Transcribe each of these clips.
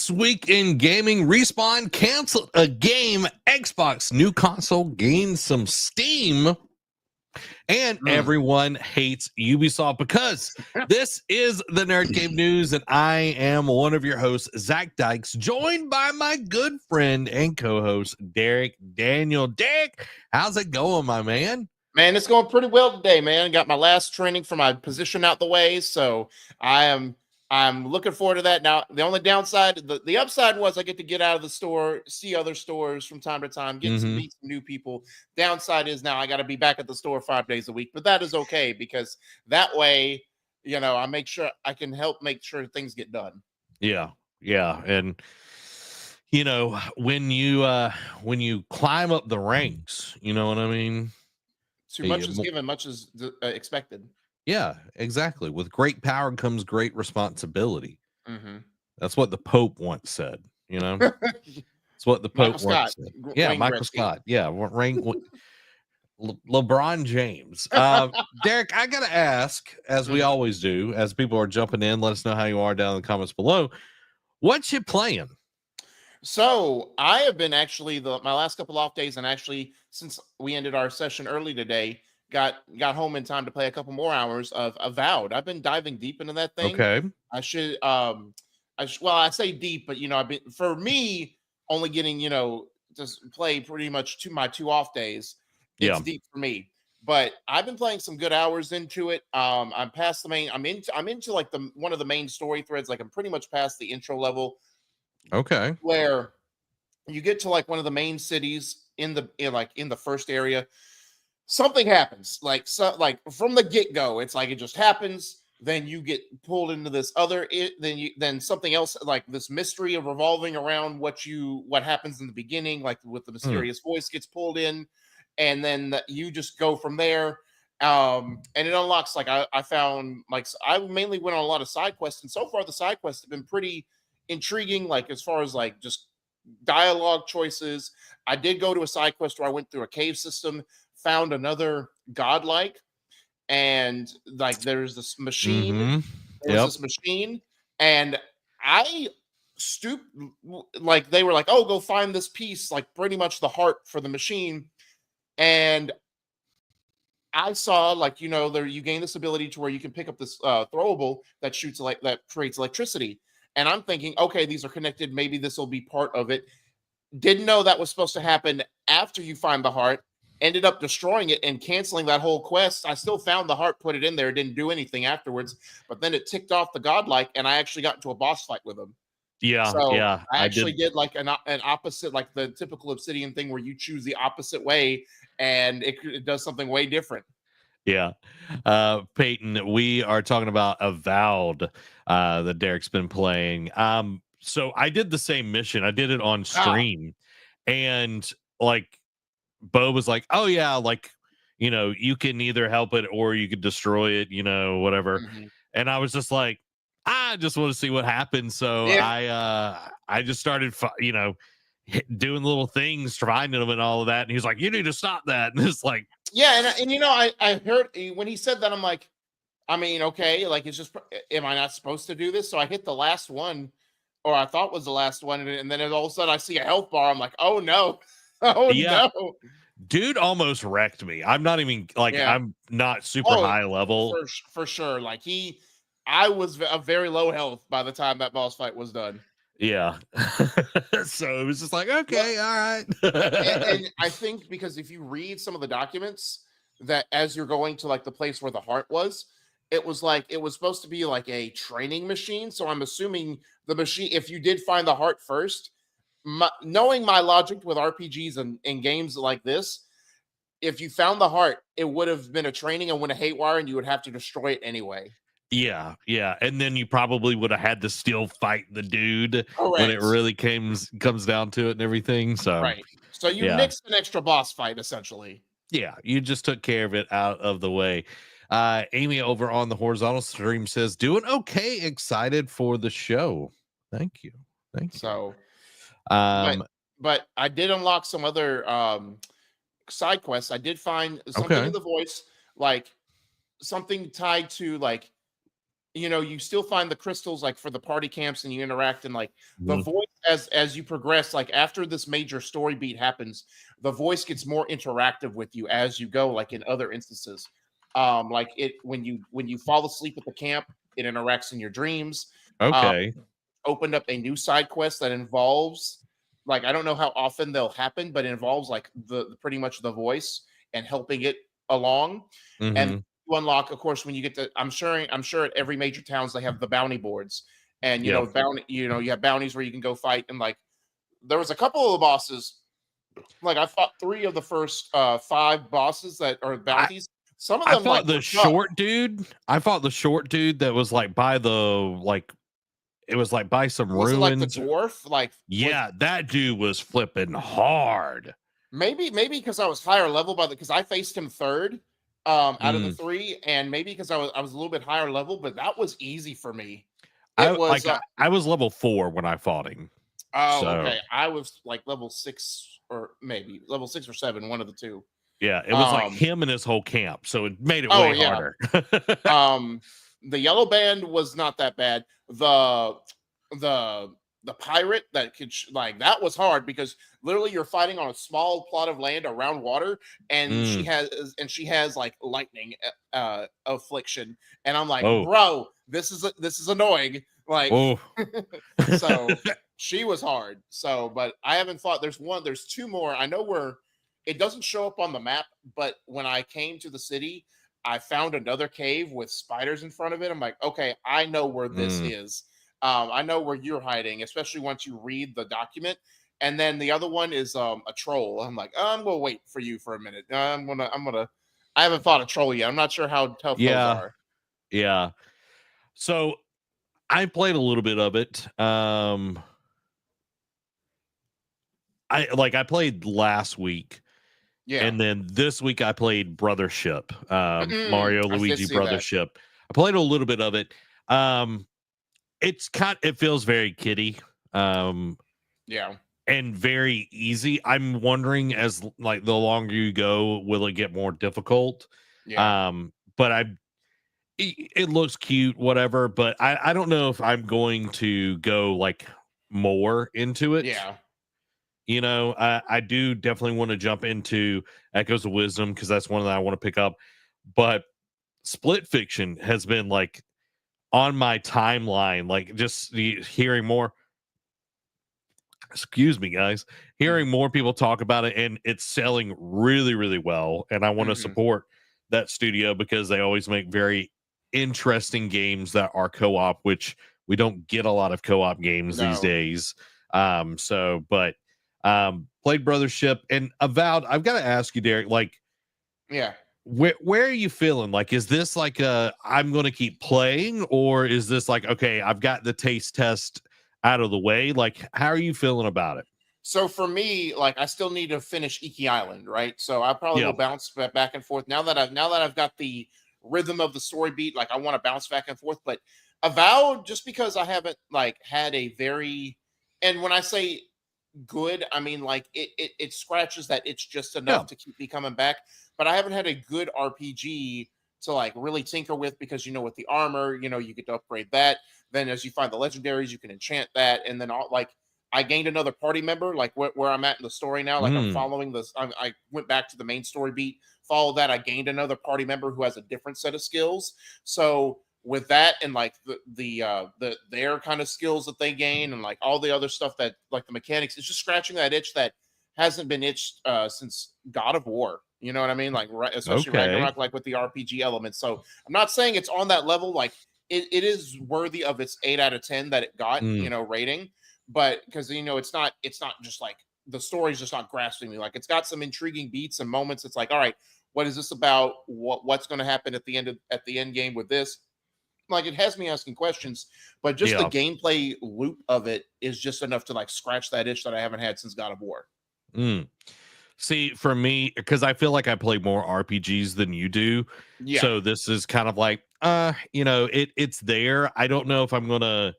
This week in gaming, Respawn canceled a game. Xbox new console gained some steam. And everyone hates Ubisoft because this is the NerdCave News, and I am one of your hosts, Zach Dykes, joined by my good friend and co-host, Derek Daniel. Derek, how's it going, my man? Man, it's going pretty well today, man. Got my last training for my position out the way, so I'm looking forward to that. Now, the only downside, the upside was I get out of the store, see other stores from time to time, get to meet some new people. Downside is now I got to be back at the store 5 days a week, but that is okay because that way, I make sure I can help make sure things get done. Yeah, and when you climb up the ranks, you know what I mean. Too much is given, much is expected. Yeah, exactly. With great power comes great responsibility. Mm-hmm. That's what the Pope once said. That's what the Pope once said. Yeah, Michael Scott. Yeah, LeBron James. Derek, I gotta ask, as we always do, as people are jumping in, let us know how you are down in the comments below. What you playing? So I have been actually my last couple off days, and actually since we ended our session early today, got home in time to play a couple more hours of Avowed. I've been diving deep into that thing. Okay. I say deep, but I've been, for me, only getting just play pretty much my 2 off days. It's deep for me. But I've been playing some good hours into it. I'm past the main. I'm into like one of the main story threads. Like I'm pretty much past the intro level. Okay. Where you get to like one of the main cities in the first area, something happens. Like from the get-go, it's like it just happens. Then you get pulled into this then something else, like this mystery of revolving around what happens in the beginning, like with the mysterious voice gets pulled in, and then you just go from there. And it unlocks, like I found, like I mainly went on a lot of side quests, and so far the side quests have been pretty intriguing, like as far as like just dialogue choices. I did go to a side quest where I went through a cave system, found another godlike, and like there's this machine. This machine, and I stooped, like they were like, oh, go find this piece, like pretty much the heart for the machine. And I saw, like, there you gain this ability to where you can pick up this throwable that shoots that creates electricity. And I'm thinking, okay, these are connected. Maybe this will be part of it. Didn't know that was supposed to happen after you find the heart. Ended up destroying it and canceling that whole quest. I still found the heart, put it in there, didn't do anything afterwards. But then it ticked off the godlike, and I actually got into a boss fight with him. Yeah, so yeah. I actually did like an opposite, like the typical Obsidian thing where you choose the opposite way, and it does something way different. Yeah. Peyton, we are talking about Avowed that Derek's been playing. So I did the same mission. I did it on stream. And like Bo was like, oh yeah, like you can either help it or you could destroy it, whatever. And I was just like, I just want to see what happens. So I just started doing little things, finding them and all of that. And he's like, you need to stop that. And it's like, yeah, and I heard when he said that, I'm like, I mean, okay, like it's just, am I not supposed to do this? So I hit the last one, or I thought was the last one, and then all of a sudden I see a health bar. I'm like, oh no, no. Dude almost wrecked me. I'm not even like, I'm not super high level. For sure. Like I was a very low health by the time that boss fight was done. Yeah. So it was just like, okay, all right. and I think because if you read some of the documents, that as you're going to like the place where the heart was, it was supposed to be like a training machine. So I'm assuming the machine, if you did find the heart first, knowing my logic with RPGs and games like this, if you found the heart, it would have been a training and went a haywire, and you would have to destroy it anyway. Yeah. And then you probably would have had to still fight the dude when it really comes down to it and everything. So right. So you nixed an extra boss fight, essentially. Yeah, you just took care of it out of the way. Amy over on the horizontal stream says, doing okay, excited for the show. Thank you. So but I did unlock some other side quests. I did find something in the voice, like something tied to like you still find the crystals like for the party camps, and you interact, and like the Mhm. voice as you progress, like after this major story beat happens, the voice gets more interactive with you as you go, like in other instances. Like it when you fall asleep at the camp, it interacts in your dreams. Um, Okay. Opened up a new side quest that involves, like, I don't know how often they'll happen, but it involves like the pretty much the voice and helping it along. And Mhm. you unlock, of course, when you get to, I'm sure at every major towns they have the bounty boards. And Yep. you have bounties where you can go fight. And like there was a couple of the bosses, like I fought three of the first five bosses that are I bounties. Some of I them like fought the were tough. short dude. I fought the short dude that was like by the like it was like by some Was it like the ruins. dwarf? Like was Yeah, that dude was flipping hard. maybe because I was higher level by the because I faced him third out of the Mm. three, and maybe because I was a little bit higher level, but that was easy for me. It I was like I was level 4 when I fought him. oh, So okay. I was like level 6 or maybe level 6 or 7, one of the two. yeah, it was like Um him and his whole camp. So it made it oh way yeah. harder. Um, the yellow band was not that bad. The the pirate that could like that was hard because literally you're fighting on a small plot of land around water, and Mm. she has like lightning affliction, and I'm like, Oh. bro, this is annoying. Like, Oh. so she was hard. So, but I haven't fought. There's two more. I know where it doesn't show up on the map, but when I came to the city, I found another cave with spiders in front of it. I'm like, okay, I know where this Mm. is. I know where you're hiding, especially once you read the document. And then the other one is a troll. I'm like, I'm gonna wait for you for a minute. I haven't fought a troll yet. I'm not sure how tough those Yeah. are. Yeah. So I played a little bit of it. I played last week, Yeah. and then this week I played Brothership, Mm-mm. Mario I did Luigi see that. Brothership. I played a little bit of it. Um, it feels very kiddie, Yeah. and very easy. I'm wondering as like the longer you go, will it get more difficult? Yeah. But it looks cute, whatever. But I don't know if I'm going to go like more into it. Yeah. I do definitely want to jump into Echoes of Wisdom because that's one that I want to pick up. But Split Fiction has been like on my timeline, like just hearing more. Excuse me, guys. Mm-hmm. Hearing more people talk about it, and it's selling really, really well. And I want to Mm-hmm. support that studio because they always make very interesting games that are co-op, which we don't get a lot of co-op games these No. days. But played Brothership and Avowed. I've got to ask you, Derek, like Yeah. where are you feeling? Like, is this like I'm gonna keep playing, or is this like, okay, I've got the taste test out of the way? Like, how are you feeling about it? So for me, like I still need to finish Iki Island, right? So I probably Yeah. will bounce back and forth now that I've got the rhythm of the story beat. Like I want to bounce back and forth, but Avowed, just because I haven't like had a very, and when I say good, I mean like it scratches that it's just Yeah. enough to keep me coming back. But I haven't had a good RPG to like really tinker with because with the armor, you get to upgrade that. Then as you find the legendaries, you can enchant that, and then all like I gained another party member, like where I'm at in the story now. Like I'm Mm. following this. I went back to the main story beat, followed that. I gained another party member who has a different set of skills. So with that and like the their kind of skills that they gain and like all the other stuff that like the mechanics, it's just scratching that itch that hasn't been itched since God of War. You know what I mean? Like especially Okay. Ragnarok, like with the RPG elements. So I'm not saying it's on that level. Like it is worthy of its 8 out of 10 that it got, Mm. rating, but because it's not just like the story's just not grasping me. Like it's got some intriguing beats and moments. It's like, all right, what is this about? What's going to happen at the end game with this? Like it has me asking questions, but just the Yeah. gameplay loop of it is just enough to like scratch that itch that I haven't had since God of War. Mm. See, for me, because I feel like I play more RPGs than you do, Yeah. so this is kind of like, it's there. I don't know if I'm gonna.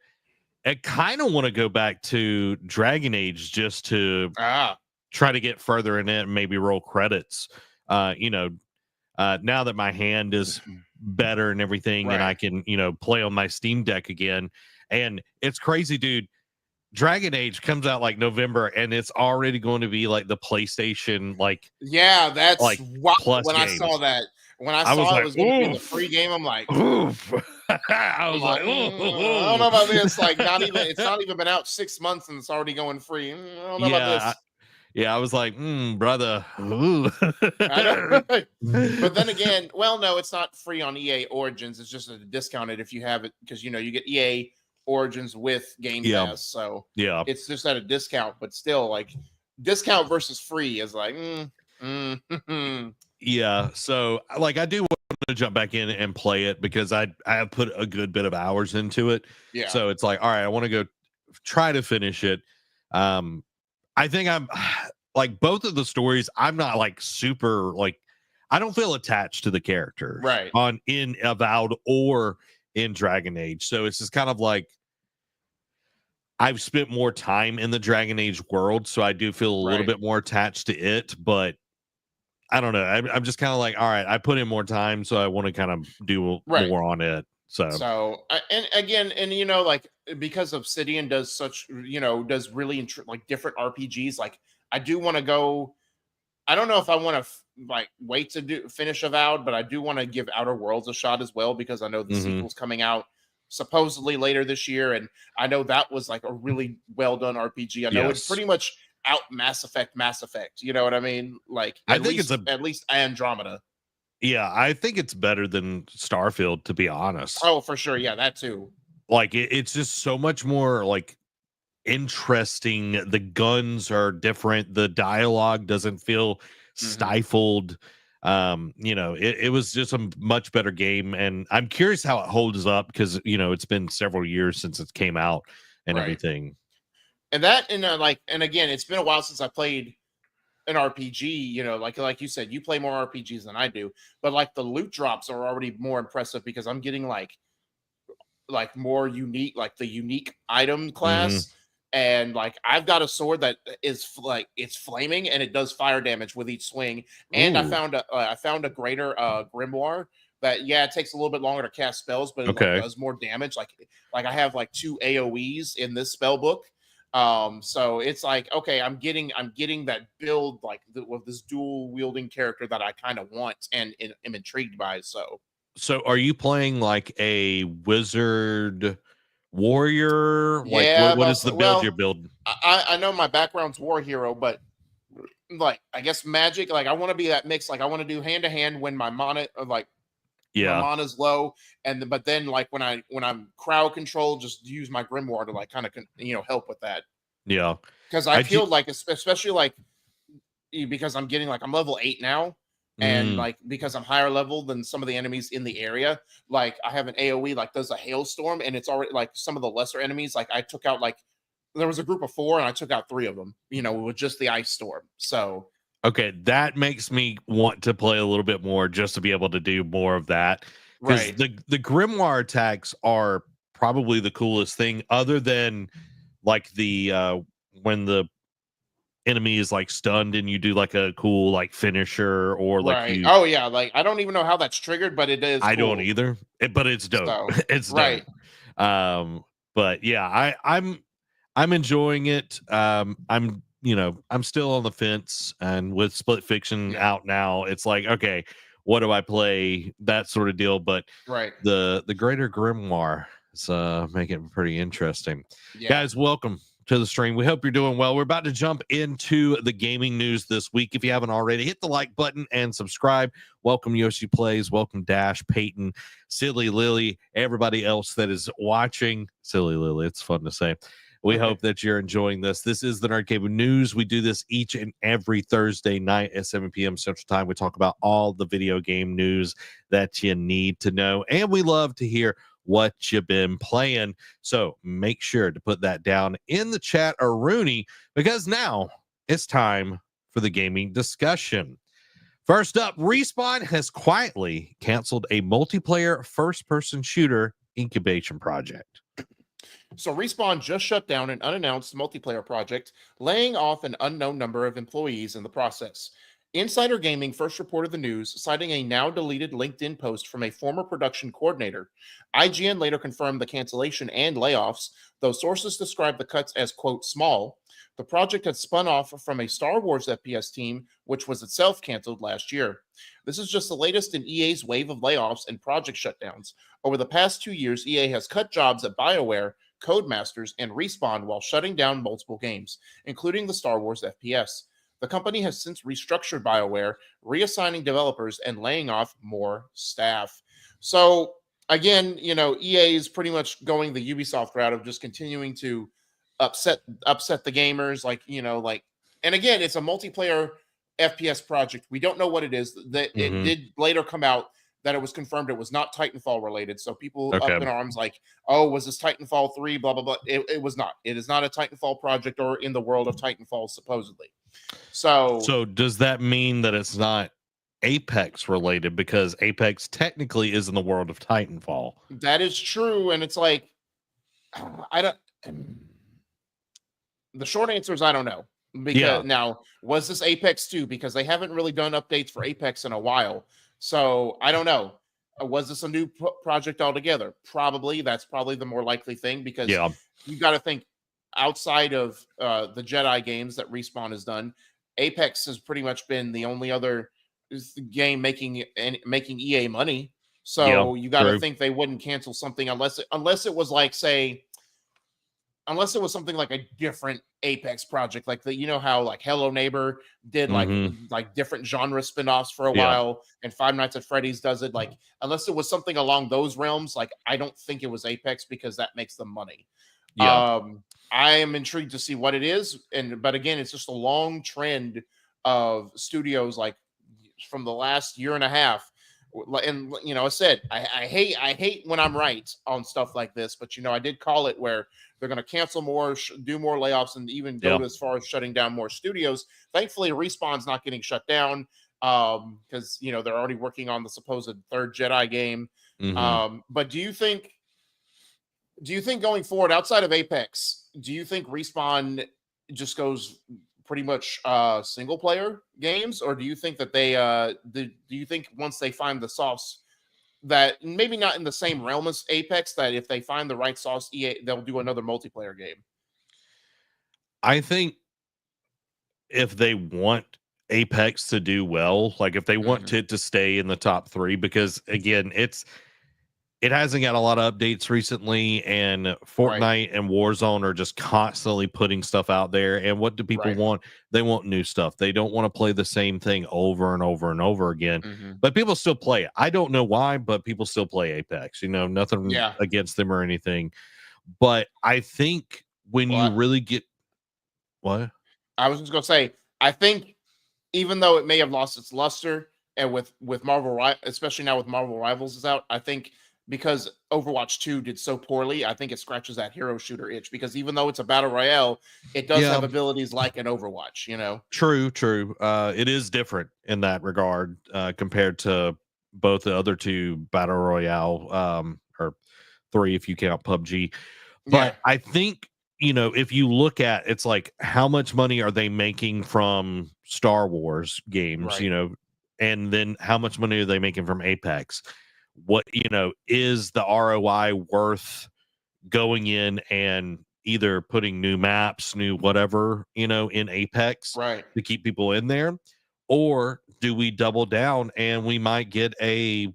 I kind of want to go back to Dragon Age just to Ah. try to get further in it and maybe roll credits. Uh, you know, now that my hand is better and everything, and I Right. can, play on my Steam Deck again. And it's crazy, dude. Dragon Age comes out like November, and it's already going to be like the PlayStation Yeah, that's like wild. plus When I saw games. that, when I I was saw it like, was going to be in the oof, free game, I'm like, oof. I was like, I don't know oh, about this. Like, it's not even been out 6 months and it's already going free. I don't know about yeah, this. yeah. I was like, brother. Ooh. I know. But then again, well, no, it's not free on EA Origins. It's just discounted if you have it because you get EA Origins with Game Yeah, Pass, so yeah, it's just at a discount. But still, like discount versus free is like, yeah. So, like, I do want to jump back in and play it because I have put a good bit of hours into it. yeah, So it's like, all right, I want to go try to finish it. Um, I think I'm like both of the stories. I'm not like super like I don't feel attached to the characters right, on in Avowed or in Dragon Age. So it's just kind of like I've spent more time in the Dragon Age world, so I do feel a little right, bit more attached to it. But I don't know. I'm just kind of like, all right, I put in more time, so I want to kind of do right. more on it. So, So and again, and like because Obsidian does such, does really like different RPGs. Like I do want to go. I don't know if I want to like wait to finish Avowed, but I do want to give Outer Worlds a shot as well because I know the mhm. sequel's coming out supposedly later this year, and I know that was like a really well done RPG. I know it Yes, pretty much out Mass Effect. Mass Effect, you know what I mean? Like I think it's a at least Andromeda. yeah. I think it's better than Starfield, to be honest. Oh, for sure, yeah, that too. Like it's just so much more like interesting. The guns are different. The dialogue doesn't feel Hmm. stifled. It was just a much better game, and I'm curious how it holds up because it's been several years since it came out and Right. everything. And that and and again, it's been a while since I played an RPG. Like you said, you play more RPGs than I do, but like the loot drops are already more impressive because I'm getting like more unique, like the unique item Hmm. class. And like I've got a sword that is like it's flaming and it does fire damage with each swing. And Ooh, I found a greater grimoire that, yeah, it takes a little bit longer to cast spells, but it like okay. does more damage. Like I have like 2 AoEs in this spell book. So it's like, okay, I'm getting that build like with this dual wielding character that I kind of want and am intrigued by. So So, are you playing like a wizard warrior? Like, yeah, what is but the build you're well, building? I know my background's war hero, but like I guess magic. Like I want to be that mix. Like I want to do hand to hand when my mana, like my Yeah, mana's low, but then like when I'm crowd control, just use my grimoire to like kind of help with that yeah. because I I feel just, like especially like because I'm getting like I'm level 8 now. And mm, like because I'm higher level than some of the enemies in the area, like I have an AoE like does a hailstorm, and it's already like some of the lesser enemies. Like I took out like there was a group of 4, and I took out 3 of them. With just the ice storm. So okay, that makes me want to play a little bit more just to be able to do more of that because right, the grimoire attacks are probably the coolest thing, other than like the when the enemy is like stunned and you do like a cool like finisher or like right. you Oh yeah, like I don't even know how that's triggered, but it is I don't cool. either, but it's dope. So It's dope. right, Um, but yeah, I'm enjoying it. I'm still on the fence, and with Split Fiction yeah, out now, it's like, okay, what do I play? That sort of deal. But right, the Greater Grimoire is making it pretty interesting. yeah. Guys, welcome to the stream. We hope you're doing well. We're about to jump into the gaming news this week. If you haven't already, hit the like button and subscribe. Welcome Yoshi Plays, welcome Dash, Peyton, Silly Lily, everybody else that is watching. Silly Lily, it's fun to say. We hope that you're enjoying this. This is the NerdCave News. We do this each and every Thursday night at 7 p.m. Central Time. We talk about all the video game news that you need to know, and we love to hear what you've been playing. So make sure to put that down in the chat, or Rooney, because now it's time for the gaming discussion. First up, Respawn has quietly canceled a multiplayer first-person shooter incubation project. So Respawn just shut down an unannounced multiplayer project, laying off an unknown number of employees in the process. Insider Gaming first reported the news, citing a now deleted LinkedIn post from a former production coordinator. IGN later confirmed the cancellation and layoffs, though sources described the cuts as, quote, small. The project had spun off from a Star Wars FPS team, which was itself canceled last year. This is just the latest in EA's wave of layoffs and project shutdowns. Over the past 2 years, EA has cut jobs at BioWare, Codemasters, and Respawn while shutting down multiple games, including the Star Wars FPS. The company has since restructured BioWare, reassigning developers and laying off more staff. So again, EA is pretty much going the Ubisoft route of just continuing to upset the gamers, and again, it's a multiplayer FPS project. We don't know what it is. That it Mm-hmm. did later come out that it was confirmed it was not Titanfall related. So people up Okay. in arms like, oh, was this Titanfall 3? Blah blah blah. It was not. It is not a Titanfall project or in the world of Titanfall, supposedly. So So does that mean that it's not Apex related, because Apex technically is in the world of Titanfall? that is true. And it's like, I don't. The short answer is I don't know. Yeah. Because now, was this Apex 2? Because they haven't really done updates for Apex in a while. So I don't know. Was this a new project altogether? Probably. That's probably the more likely thing, because Yeah. you got to think outside of the Jedi games that Respawn has done, Apex has pretty much been the only other game making EA money. Yeah. So you got to True. think they wouldn't cancel something unless it was like, say, unless it was something like a different Apex project, like how like Hello Neighbor did Mm-hmm. like different genre spin-offs for a Yeah. while, and Five Nights at Freddy's does it. Like, unless it was something along those realms, like I don't think it was Apex, because that makes them money. Yeah. I am intrigued to see what it is, but again, it's just a long trend of studios, like from the last year and a half. And I said I hate when I'm right on stuff like this, but I did call it, where they're going to cancel more, do more layoffs, and even go Yeah. to as far as shutting down more studios. Thankfully, Respawn's not getting shut down, because they're already working on the supposed third Jedi game. Mm-hmm. But do you think going forward, outside of Apex, do you think Respawn just goes pretty much single player games, or do you think that they do you think once they find the sauce, that maybe not in the same realm as Apex, that if they find the right sauce, they'll do another multiplayer game? I think if they want Apex to do well, like if they want Mhm. it to stay in the top 3, because again, it hasn't got a lot of updates recently, and Right, Fortnite and Warzone are just constantly putting stuff out there. And what do people right. want? They want new stuff. They don't want to play the same thing over and over and over again. Mhm. But people still play it. I don't know why, but people still play Apex. Nothing Yeah. against them or anything. But I think when you Well, really get what? I was just gonna say, I think even though it may have lost its luster, and with especially now with Marvel Rivals is out, I think because Overwatch 2 did so poorly, I think it scratches that hero shooter itch, because even though it's a battle royale, it does Yeah, have abilities like an Overwatch. true. It is different in that regard, compared to both the other two battle royale, or 3 if you count PUBG. Yeah, But I think, if you look at, it's like, how much money are they making from Star Wars games, right. and then how much money are they making from Apex? What, is the ROI worth going in and either putting new maps, new whatever, in Apex Right. to keep people in there? Or do we double down and we might get a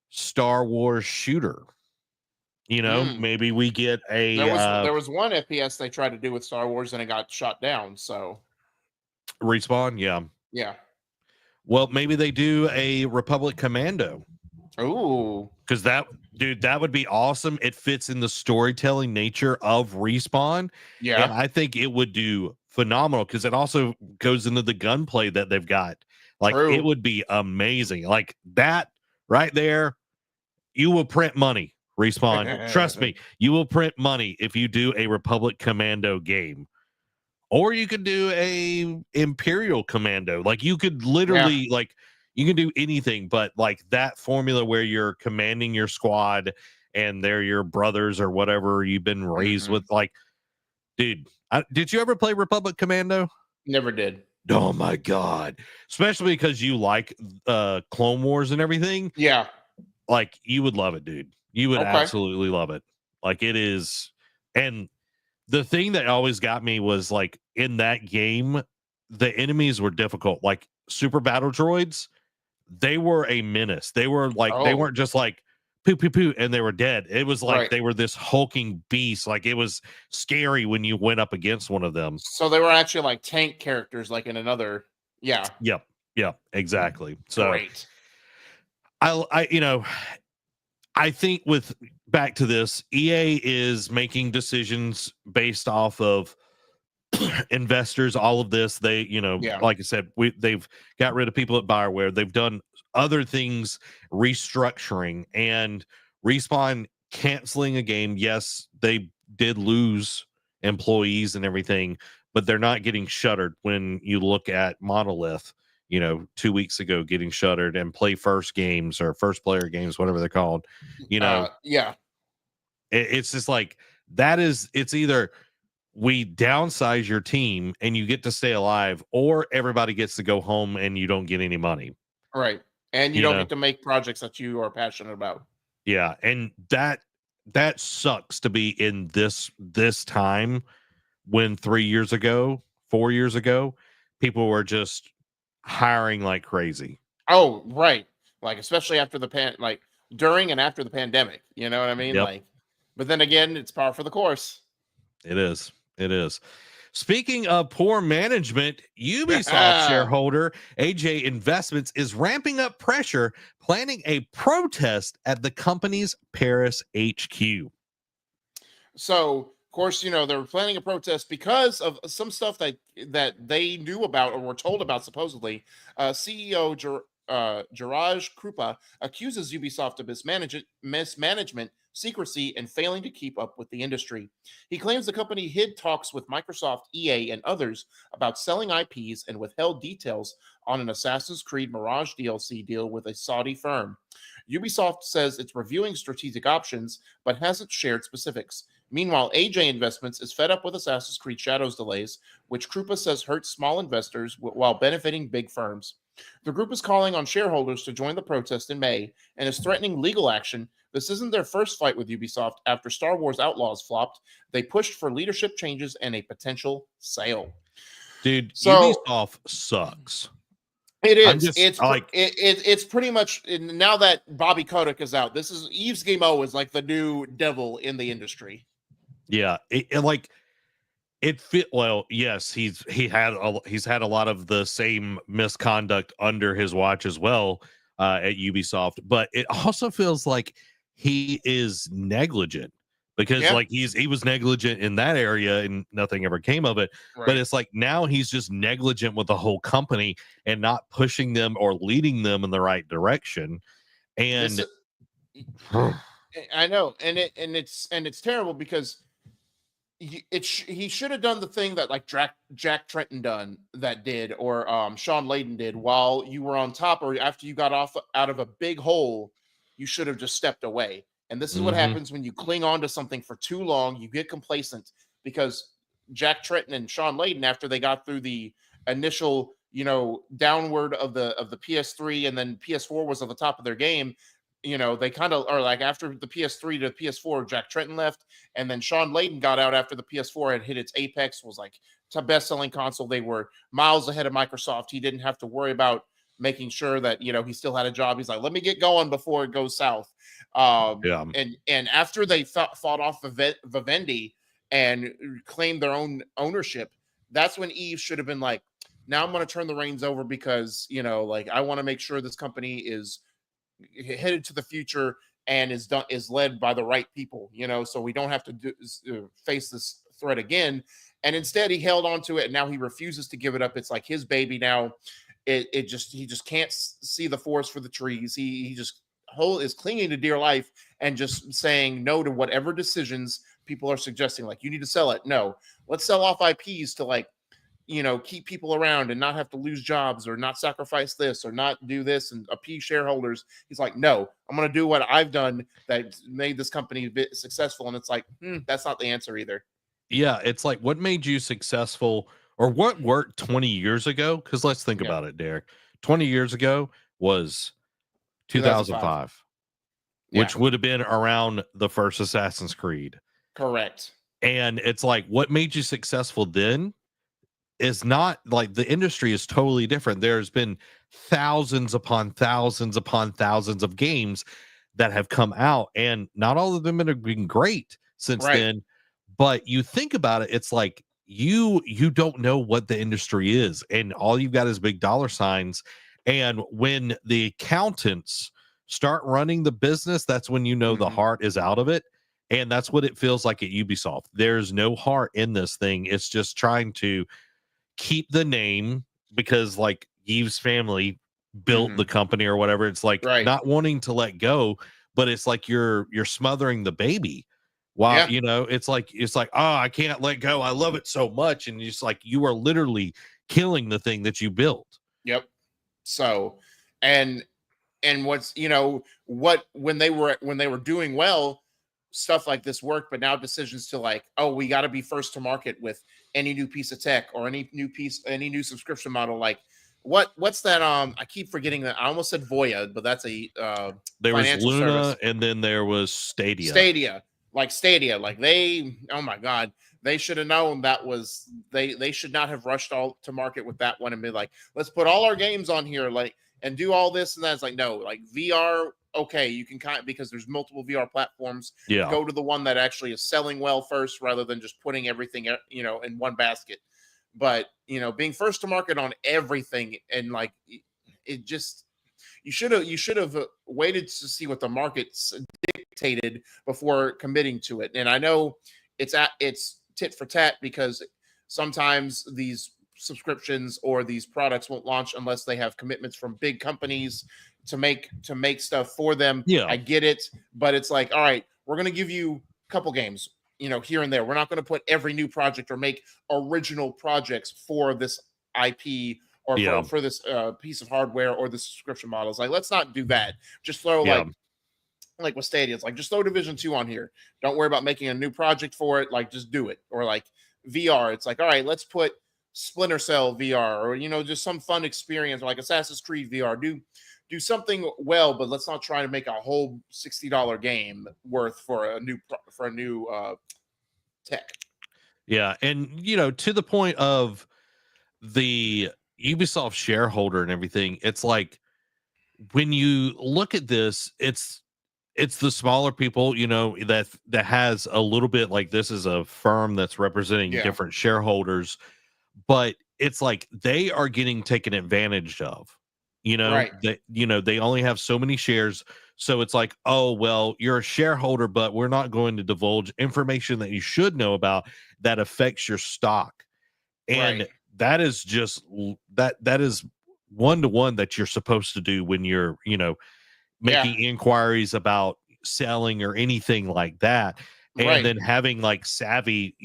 Star Wars shooter? Mm. Maybe we get There a was there was one FPS they tried to do with Star Wars, and it got shot down. So Respawn. Yeah. yeah. Well, maybe they do a Republic Commando, Ooh. because that would be awesome. It fits in the storytelling nature of Respawn, and Yeah. I think it would do phenomenal, because it also goes into the gunplay that they've got. Like, it True. would be amazing. Like that right there, you will print money. Respawn, trust me, you will print money if you do a Republic Commando game. Or you could do a Imperial Commando. Like, you could Yeah. literally, like, you can do anything, but like that formula where you're commanding your squad and they're your brothers or whatever you've been raised Mhm. with. Like, dude, did you ever play Republic Commando? Never did. Oh my god. Especially because you like Clone Wars and everything. Yeah. Like you would love it, dude. You would Okay. absolutely love it. Like it is. And the thing that always got me was like in that game, the enemies were difficult. Like super battle droids, they were a menace. They were like they Oh, weren't just like poo poo poo and they were dead. It was like right. they were this hulking beast. Like it was scary when you went up against one of them. So they were actually like tank characters, like in another. Yeah. Yep. Yep. Exactly. So Great. I I think with back to this, EA is making decisions based off of investors, all of this. They, Yeah. like I said, they've got rid of people at Bioware. They've done other things, restructuring and Respawn canceling a game. Yes, they did lose employees and everything, but they're not getting shuttered. When you look at Monolith, 2 weeks ago getting shuttered, and Play First games or First Player games, whatever they're called, you know, Yeah. it's just like it's either we downsize your team and you get to stay alive, or everybody gets to go home and you don't get any money. Right. And you You don't know, get to make projects that you are passionate about. yeah, and that sucks to be in this time when 3 years ago, 4 years ago, people were just hiring like crazy. Oh, right. Like especially after like during and after the pandemic. You know what I mean? Yep, Like, but then again, it's par for the course. it is. It is. Speaking of poor management, Ubisoft shareholder AJ Investments is ramping up pressure, planning a protest at the company's Paris HQ. So, of course, they were planning a protest because of some stuff that they knew about or were told about. Supposedly, CEO Jiraj Krupa accuses Ubisoft of mismanagement, secrecy, and failing to keep up with the industry. He claims the company hid talks with Microsoft, EA, and others about selling IPs and withheld details on an Assassin's Creed Mirage DLC deal with a Saudi firm. Ubisoft says it's reviewing strategic options but hasn't shared specifics. Meanwhile, AJ Investments is fed up with Assassin's Creed Shadows delays, which Krupa says hurts small investors while benefiting big firms. The group is calling on shareholders to join the protest in May and is threatening legal action. This isn't their first fight with Ubisoft. After Star Wars Outlaws flopped, they pushed for leadership changes and a potential sale. Dude, So Ubisoft sucks. it I'm is. just like, It's pretty much now that Bobby Kotick is out. This is Yves Guillemot is like the new devil in the industry. yeah, like it fit well. Yes, he's had a lot of the same misconduct under his watch as well at Ubisoft, but it also feels like he is negligent because Yeah, like he was negligent in that area and nothing ever came of it. But right. it's like now he's just negligent with the whole company and not pushing them or leading them in the right direction. This And I know, and it's terrible because he should have done the thing that like Jack Trenton did or Sean Layden did while you were on top or after you got off out of a big hole. You should have just stepped away. And this is what mhm, happens when you cling on to something for too long. You get complacent because Jack Trenton and Sean Layden, after they got through the initial downward of the PS3 and then PS4 was at the top of their game. They kind of are like after the PS3 to PS4, Jack Trenton left, and then Sean Layden got out after the PS4 had hit its apex, was like the best-selling console. They were miles ahead of Microsoft. He didn't have to worry about making sure that he still had a job. He's like, let me get going before it goes south. yeah, And after they fought off Vivendi and claimed their own ownership, that's when Eve should have been like, now I'm going to turn the reins over because like I want to make sure this company is headed to the future and is led by the right people, so we don't have to face this threat again. And instead he held on to it and now he refuses to give it up. It's like his baby now. He just can't see the forest for the trees. He just is clinging to dear life and just saying no to whatever decisions people are suggesting, like you need to sell it. No, let's sell off IPs to like keep people around and not have to lose jobs or not sacrifice this or not do this and appease shareholders. He's like, no, I'm going to do what I've done that made this company a bit successful. And it's like, that's not the answer either. yeah. It's like what made you successful or what worked 20 years ago. Because let's think Yeah. about it, Derek. 20 years ago was 2005. 2005, Yeah. which would have been around the first Assassin's Creed. Correct. And it's like, what made you successful then is not like the industry is totally different. There's been thousands upon thousands upon thousands of games that have come out, and not all of them have been great since Right. then. But you think about it, it's like you don't know what the industry is, and all you've got is big dollar signs. And when the accountants start running the business, that's when you know the Mhm. heart is out of it. And that's what it feels like at Ubisoft. There's no heart in this thing. It's just trying to keep the name because like Yves family built the Mhm. company or whatever. It's like Right. not wanting to let go, but it's like you're smothering the baby. While Yeah. it's like oh, I can't let go. I love it so much, and it's like you are literally killing the thing that you built. Yep. So, and what's what when they were doing well, stuff like this worked, but now decisions to like, oh, we got to be first to market with any new piece of tech or any new subscription model. Like, what's that? I keep forgetting that. I almost said Voya, but that's a There was financial Luna, service. and then there was Stadia. Stadia, like they, oh my god, they should have known that was they should not have rushed all to market with that one and be like, let's put all our games on here, like, and do all this and that. It's like, no, like VR, okay, you can because there's multiple VR platforms. Yeah, Go to the one that actually is selling well first, rather than just putting everything in one basket. But being first to market on everything, and like it just, you should have waited to see what the market's dictated before committing to it. And I know it's tit for tat, because sometimes these subscriptions or these products won't launch unless they have commitments from big companies to make stuff for them. yeah, I get it, but it's like, all right, we're going to give you a couple games, here and there. We're not going to put every new project or make original projects for this IP, or yeah, for this piece of hardware or the subscription models. Like, let's not do that. Just throw yeah, like with Stadia, it's like, just throw Division 2 on here. Don't worry about making a new project for it. Like, just do it. Or like VR, it's like, all right, let's put Splinter Cell VR, or just some fun experience, or like Assassin's Creed VR. Do something well, but let's not try to make a whole $60 game worth for a new tech. yeah. And to the point of the Ubisoft shareholder and everything, it's like when you look at this, it's the smaller people, that has a little bit, like, this is a firm that's representing Yeah. different shareholders, but it's like they are getting taken advantage of. Right. They only have so many shares, so it's like, oh well, you're a shareholder, but we're not going to divulge information that you should know about that affects your stock. Right. And that is just that is one to one that you're supposed to do when you're Yeah. making inquiries about selling or anything like that. And Right. then having like savvy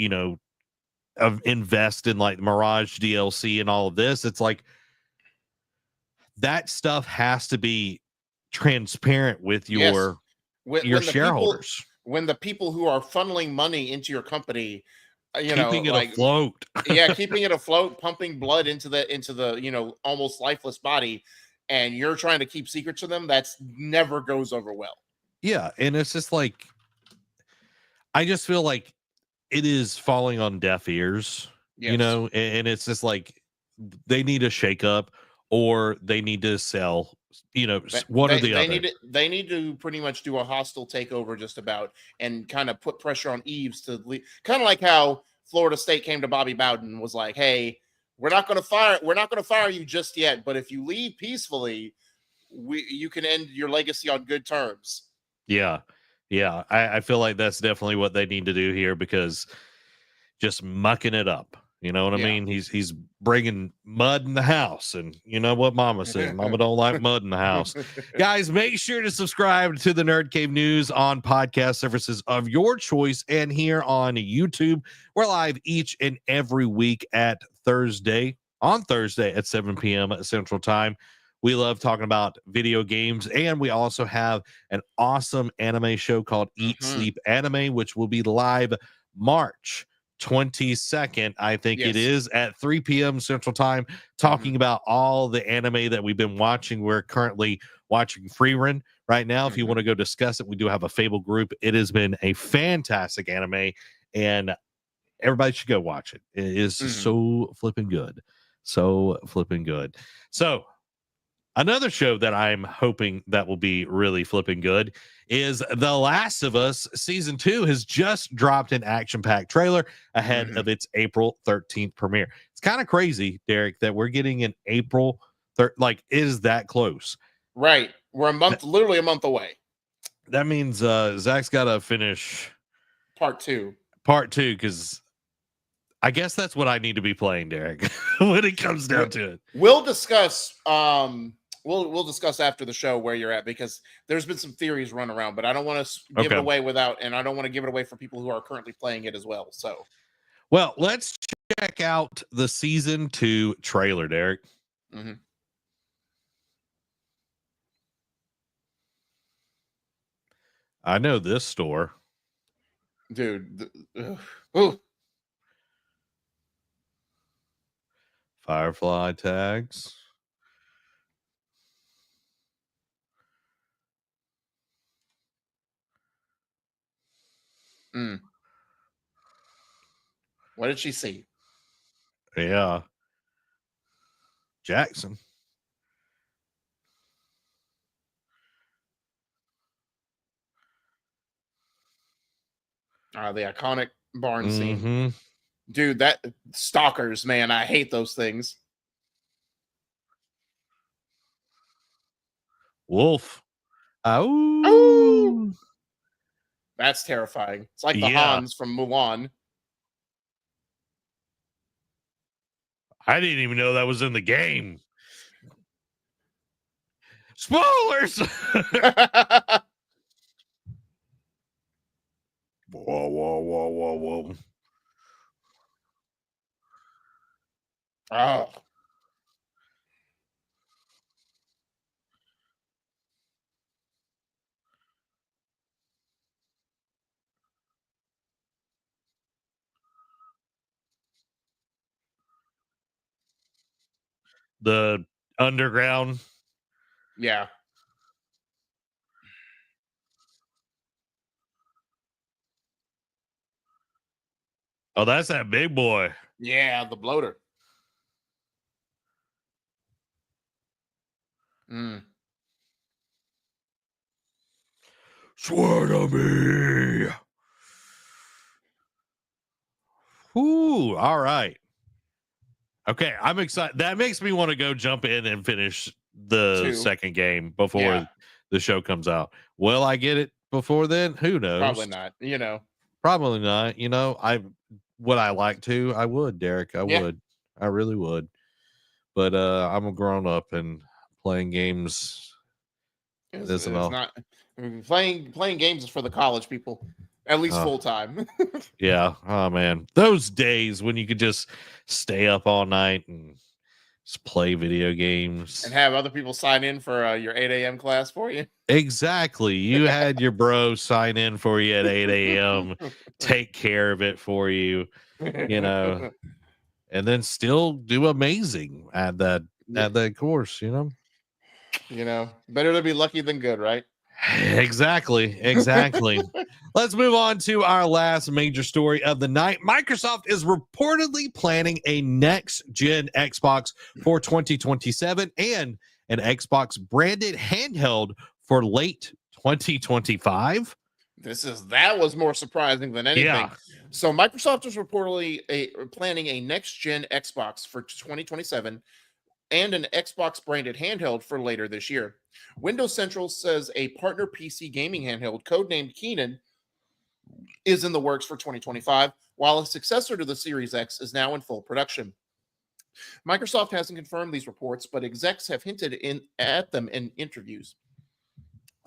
of invest in like Mirage DLC and all of this. It's like that stuff has to be transparent with Yes. your shareholders, When the people who are funneling money into your company, keeping it like, afloat. yeah, keeping it afloat, pumping blood into the almost lifeless body, and you're trying to keep secrets from them, that's never goes over well. Yeah, and it's just like I just feel like it is falling on deaf ears, Yes. and it's just like they need a shake up or they need to sell, They, one or they the they other. need to they need to pretty much do a hostile takeover, just about, and kind of put pressure on Eves to leave, kind of like how Florida State came to Bobby Bowden and was like, "Hey, we're not going to fire you just yet, but if you leave peacefully, you can end your legacy on good terms." Yeah. Yeah. I feel like that's definitely what they need to do here because just mucking it up. You know what I Yeah. mean? He's bringing mud in the house, and you know what Mama says. Mama don't like mud in the house. Guys, make sure to subscribe to the Nerd Cave News on podcast services of your choice and here on YouTube. We're live each and every week at Thursday at 7 p.m. Central Time. We love talking about video games, and we also have an awesome anime show called Eat Mhm. Sleep Anime, which will be live March 22nd, I think it Yes. is, at 3 p.m. Central Time, talking about all the anime that we've been watching. We're currently watching Free Run right now. If you want to go discuss it, we do have a Fable group. It has been a fantastic anime, and everybody should go watch it. It is so flipping good. So flipping good. So another show that I'm hoping that will be really flipping good is The Last of Us season 2 has just dropped an action-packed trailer ahead of its April 13th premiere. It's kind of crazy, Derek, that we're getting an April 3rd, like, is that close? Right. We're literally a month away. That means Zach's got to finish Part 2. because I guess that's what I need to be playing, Derek, when it comes down to it. We'll discuss we'll discuss after the show where you're at, because there's been some theories run around, but I don't want to give it away and I don't want to give it away for people who are currently playing it as well. So, well, let's check out the season 2 trailer, Derek. I know this store, dude. Firefly tags. What did she see? Yeah. Jackson. The iconic barn scene. Dude, that stalkers, man. I hate those things. Wolf. Oh. That's terrifying. It's like the Hans from Mulan. I didn't even know that was in the game. Spoilers. Whoa. Oh. The underground. Yeah. Oh, that's that big boy. Yeah, the bloater. Swear to me. Ooh, all right. Okay, I'm excited. That makes me want to go jump in and finish the second game before the show comes out. Will I get it before then? Who knows? Probably not. Probably not. Would I like to? I would, Derek. I would. I really would. But I'm a grown up and playing games It's not playing games is for the college people, at least full time. Yeah. Oh man, those days when you could just stay up all night and just play video games and have other people sign in for your 8 a.m. class for you. Exactly. You had your bro sign in for you at 8 a.m., take care of it for you, and then still do amazing at that course, Better to be lucky than good, right? Exactly. Let's move on to our last major story of the night. Microsoft is reportedly planning a next-gen Xbox for 2027 and an Xbox branded handheld for late 2025. That was more surprising than anything. Yeah. So Microsoft is reportedly planning a next-gen Xbox for 2027 and an Xbox branded handheld for later this year. Windows Central says a partner PC gaming handheld codenamed Keenan is in the works for 2025, while a successor to the Series X is now in full production. Microsoft hasn't confirmed these reports, but execs have hinted at them in interviews.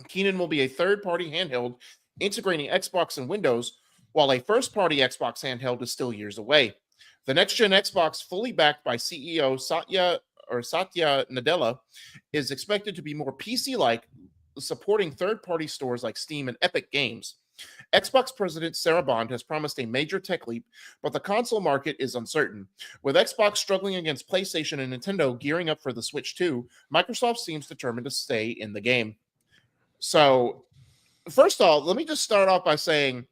Keenan will be a third-party handheld integrating Xbox and Windows, while a first-party Xbox handheld is still years away. The next-gen Xbox, fully backed by CEO Satya Nadella, is expected to be more PC-like, supporting third-party stores like Steam and Epic Games. Xbox President Sarah Bond has promised a major tech leap, but the console market is uncertain. With Xbox struggling against PlayStation and Nintendo gearing up for the Switch 2, Microsoft seems determined to stay in the game. So, first of all, let me just start off by saying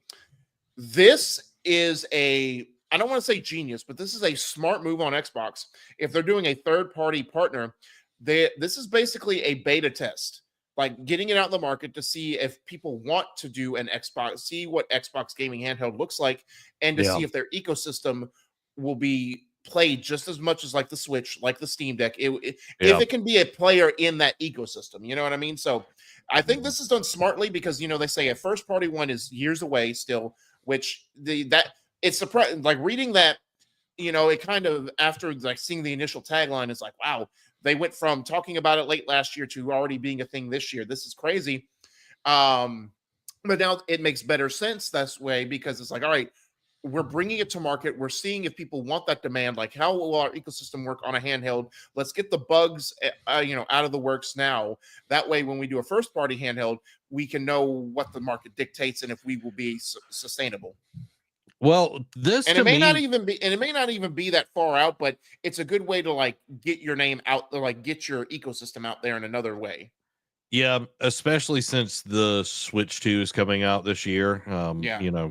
this is I don't want to say genius, but this is a smart move on Xbox. If they're doing a third party partner, this is basically a beta test, like getting it out in the market to see if people want to do an Xbox, see what Xbox gaming handheld looks like, and to Yeah. see if their ecosystem will be played just as much as like the Switch, like the Steam Deck, if Yeah. it can be a player in that ecosystem. You know what I mean? So I think this is done smartly because they say a first party one is years away still, which it's surprising. Like reading that, it kind of after like seeing the initial tagline is like, wow, they went from talking about it late last year to already being a thing this year. This is crazy. But now it makes better sense this way because it's like, all right, we're bringing it to market. We're seeing if people want that demand. Like, how will our ecosystem work on a handheld? Let's get the bugs, out of the works now. That way, when we do a first-party handheld, we can know what the market dictates and if we will be sustainable. Well, this And to it may me, not even be that far out, but it's a good way to like get your name out there, like get your ecosystem out there in another way. yeah, especially since the Switch 2 is coming out this year. Yeah,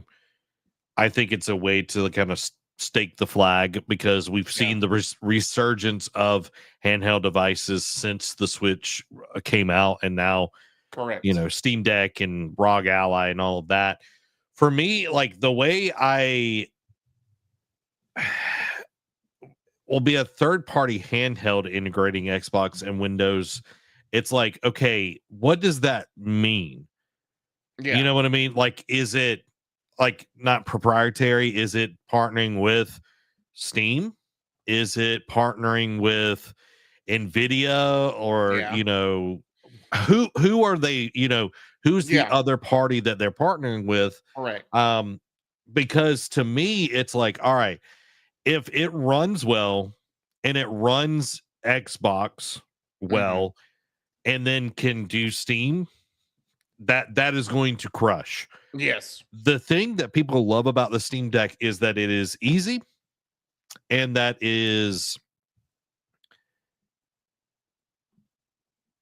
I think it's a way to kind of stake the flag because we've yeah, seen the resurgence of handheld devices since the Switch came out, and now correct. Steam Deck and ROG Ally and all of that. For me, like the way I will be a third party handheld integrating Xbox and Windows, it's like, okay, what does that mean? You Yeah, know what I mean? Like, is it like not proprietary? Is it partnering with Steam? Is it partnering with Nvidia or yeah, who are they, who's the yeah, other party that they're partnering with? correct. Um because to me it's like, all right, if it runs well and it runs Xbox Hmm. well and then can do Steam, that is going to crush. Yes, The thing that people love about the Steam Deck is that it is easy and that is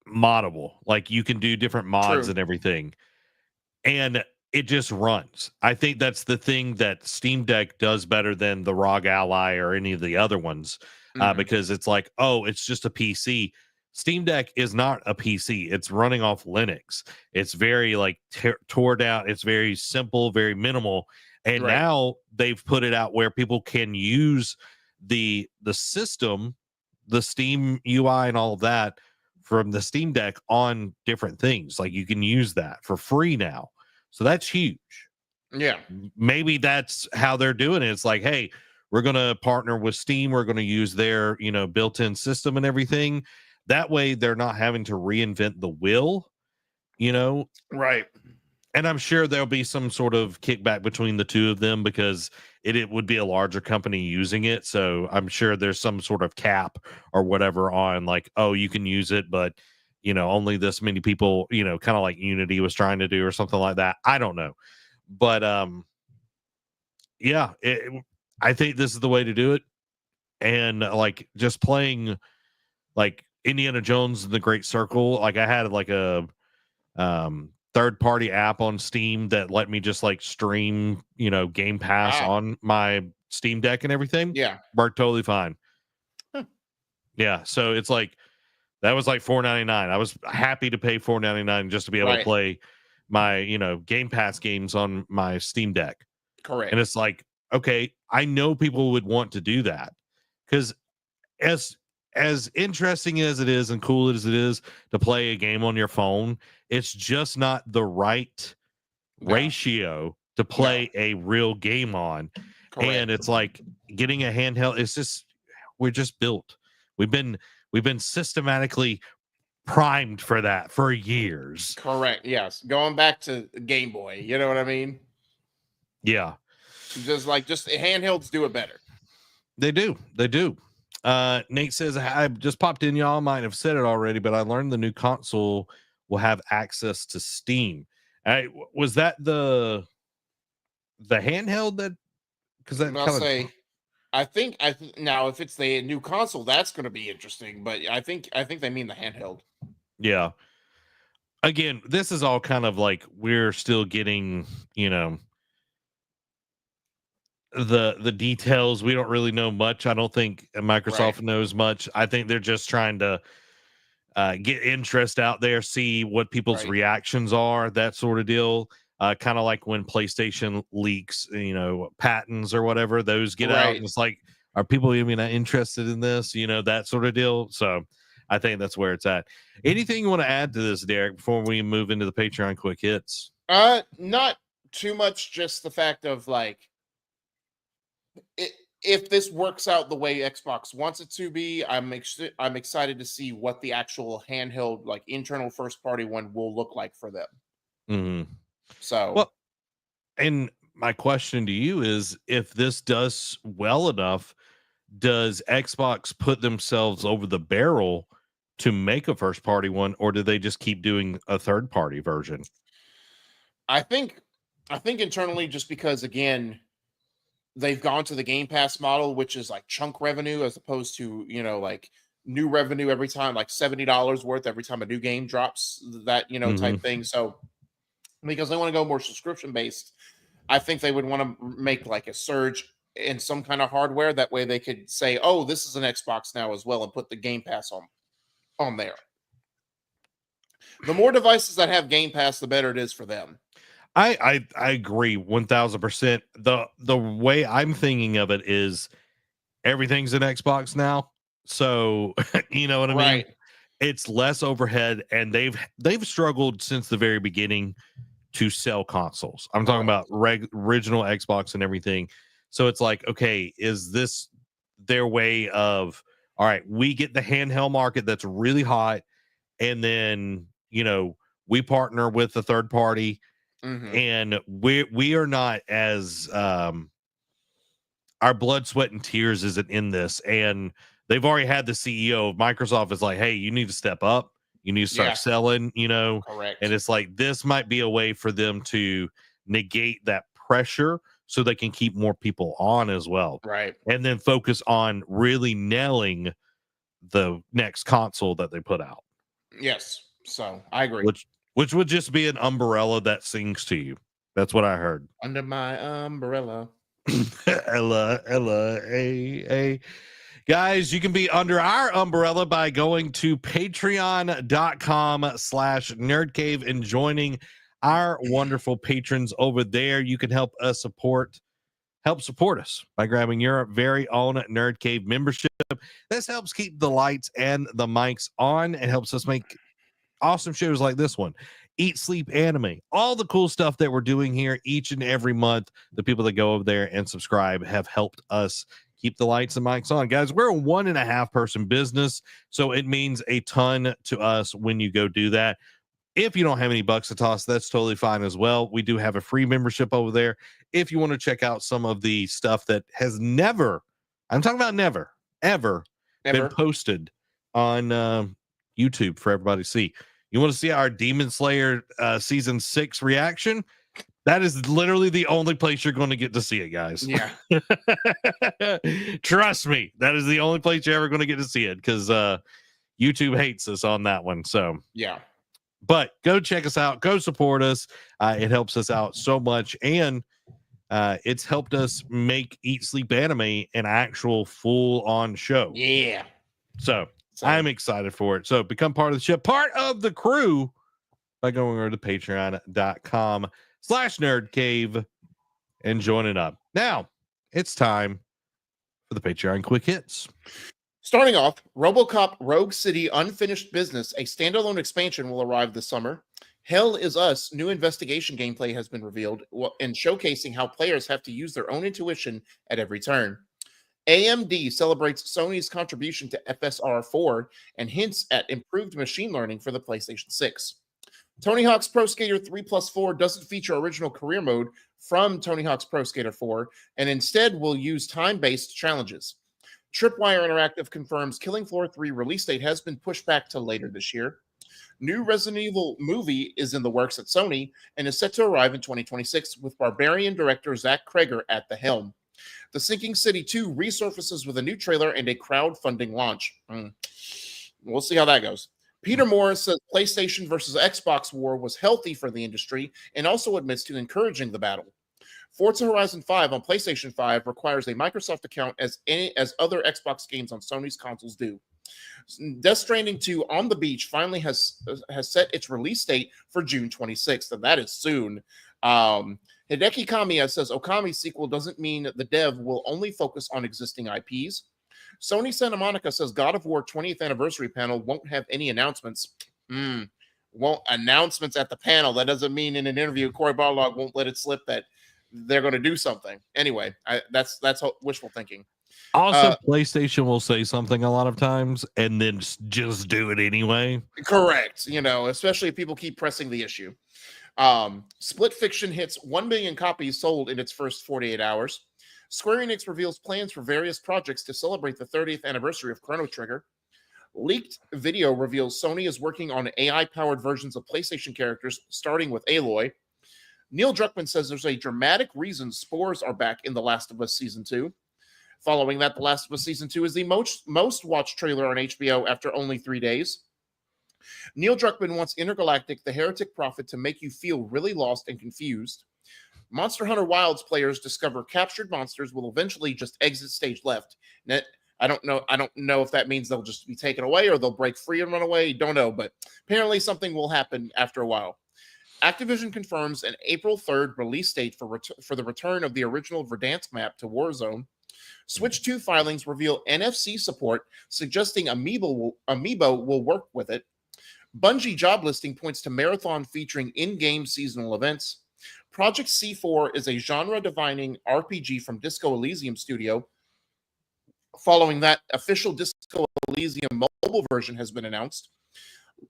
moddable. Like you can do different mods true. and everything. And it just runs. I think that's the thing that Steam Deck does better than the ROG Ally or any of the other ones, Hmm. because it's like, oh, it's just a PC. Steam Deck is not a PC. It's running off Linux. It's very like tore down. It's very simple, very minimal. And Right. now they've put it out where people can use the system, the Steam UI and all of that from the Steam Deck on different things. Like you can use that for free now. So that's huge. Yeah. Maybe that's how they're doing it. It's like, hey, we're going to partner with Steam. We're going to use their, built-in system and everything. That way they're not having to reinvent the wheel, you know. Right. And I'm sure there'll be some sort of kickback between the two of them because it would be a larger company using it. So I'm sure there's some sort of cap or whatever on like, oh, you can use it, but only this many people, kind of like Unity was trying to do or something like that. I don't know. But yeah, I think this is the way to do it. And like just playing like Indiana Jones and the Great Circle, like I had like a third party app on Steam that let me just like stream, Game Pass Wow. on my Steam Deck and everything. Yeah. Worked totally fine. Huh. Yeah. So it's like that was like $4.99. I was happy to pay $4.99 just to be able to Right. play my, Game Pass games on my Steam Deck. And Correct. it's like, okay, I know people would want to do that because as interesting as it is and cool as it is to play a game on your phone, it's just not the right No. ratio to No. play a real game on. And Correct. it's like getting a handheld. It's just we're just built. We've been systematically primed for that for years. Correct. Yes. Going back to Game Boy. You know what I mean? Yeah, Just handhelds do it better. they do. They do. Nate says, I just popped in. Y'all might have said it already, but I learned the new console will have access to Steam. Was that the handheld that? Because that I'll kind of say now if it's the new console, that's going to be interesting. But I think they mean the handheld. yeah. Again, this is all kind of like we're still getting, you know, the details. We don't really know much. I don't think Right. Microsoft knows much. I think they're just trying to get interest out there, see what people's Right. reactions are, that sort of deal. Kind of like when PlayStation leaks, patents or whatever, those get out, Right. and it's like, are people even interested in this? That sort of deal. So I think that's where it's at. Anything you want to add to this, Derek, before we move into the Patreon quick hits? Not too much. Just the fact of like, I if this works out the way Xbox wants it to be, I'm excited to see what the actual handheld, like internal first party one, will look like for them. Mhm. So Well, and my question to you is, if this does well enough, does Xbox put themselves over the barrel to make a first party one, or do they just keep doing a third party version? I think I think internally, just because again they've gone to the Game Pass model, which is like chunk revenue as opposed to like new revenue every time, like $70 worth every time a new game drops, that Hmm. type thing. So because they want to go more subscription based, I think they would want to make like a surge in some kind of hardware. That way they could say, "Oh, this is an Xbox now as well," and put the Game Pass on there. The more devices that have Game Pass, the better it is for them. I agree 1000%. The way I'm thinking of it is everything's an Xbox now, so you know what I mean. Right. It's less overhead, and they've struggled since the very beginning to sell consoles. I'm talking Correct. about original Xbox and everything. So it's like, okay, is this their way of, all right, we get the handheld market that's really hot, and then, we partner with the third party, Hmm. and we are not as our blood, sweat, and tears isn't in this. And they've already had the CEO of Microsoft is like, hey, you need to step up. You need to start Yeah. selling, and Correct. it's like this might be a way for them to negate that pressure so they can keep more people on as well. Right. And then focus on really nailing the next console that they put out, Yes. So I agree. which would just be an umbrella that sings to you. That's what I heard. Under my umbrella. Ella, a. Guys, you can be under our umbrella by going to patreon.com/nerdcave and joining our wonderful patrons over there. You can help support us by grabbing your very own Nerd Cave membership. This helps keep the lights and the mics on and helps us make awesome shows like this one. Eat, Sleep, Anime, all the cool stuff that we're doing here each and every month. The people that go over there and subscribe have helped us keep the lights and mics on. Guys, we're a 1.5 person business, so it means a ton to us when you go do that. If you don't have any bucks to toss, that's totally fine as well. We do have a free membership over there. If you want to check out some of the stuff that has never, I'm talking about never, ever been Never. posted on YouTube for everybody to see. You want to see our Demon Slayer season 6 reaction? That is literally the only place you're going to get to see it, guys. Yeah. Trust me, that is the only place you're ever going to get to see it because YouTube hates us on that one. So, Yeah. but go check us out. Go support us. It helps us out so much. And it's helped us make Eat Sleep Anime an actual full on show. Yeah. So So I'm excited for it. So become part of the ship, part of the crew by going over to patreon.com/nerdcave and joining up. Now it's time for the Patreon quick hits. starting off, RoboCop Rogue City Unfinished Business, a standalone expansion, will arrive this summer. Hell is Us new investigation gameplay has been revealed and showcasing how players have to use their own intuition at every turn. AMD celebrates Sony's contribution to FSR 4 and hints at improved machine learning for the PlayStation 6. Tony Hawk's Pro Skater 3 Plus 4 doesn't feature original career mode from Tony Hawk's Pro Skater 4 and instead will use time based challenges. Tripwire Interactive confirms Killing Floor 3 release date has been pushed back to later this year. New Resident Evil movie is in the works at Sony and is set to arrive in 2026 with Barbarian director Zach Kreger at the helm. The Sinking City 2 resurfaces with a new trailer and a crowdfunding launch. We'll see how that goes. Peter Morris says PlayStation versus Xbox war was healthy for the industry and also admits to encouraging the battle. Forza Horizon 5 on PlayStation 5 requires a Microsoft account as other Xbox games on Sony's consoles do. Death Stranding 2 on the Beach finally has set its release date for June 26th, and that is soon. Hideki Kamiya says Okami's sequel doesn't mean the dev will only focus on existing IPs. Sony Santa Monica says God of War 20th anniversary panel won't have any announcements. Won't announcements at the panel. That doesn't mean in an interview Cory Barlog won't let it slip that they're going to do something. Anyway, that's wishful thinking. Also, PlayStation will say something a lot of times and then just do it anyway. Correct. Especially if people keep pressing the issue. Split Fiction hits 1 million copies sold in its first 48 hours. Square Enix reveals plans for various projects to celebrate the 30th anniversary of Chrono Trigger. Leaked video reveals Sony is working on AI-powered versions of PlayStation characters, starting with Aloy. Neil Druckmann says there's a dramatic reason spores are back in The Last of Us Season 2. Following that, The Last of Us Season 2 is the most watched trailer on HBO after only 3 days. Neil Druckmann wants Intergalactic, the Heretic Prophet, to make you feel really lost and confused. Monster Hunter Wilds players discover captured monsters will eventually just exit stage left. Now, I don't know if that means they'll just be taken away or they'll break free and run away. Don't know, but apparently something will happen after a while. Activision confirms an April 3rd release date for the return of the original Verdansk map to Warzone. Switch 2 filings reveal NFC support, suggesting Amiibo will work with it. Bungie job listing points to Marathon featuring in-game seasonal events. Project C4 is a genre-defining RPG from Disco Elysium Studio. Following that, official Disco Elysium mobile version has been announced.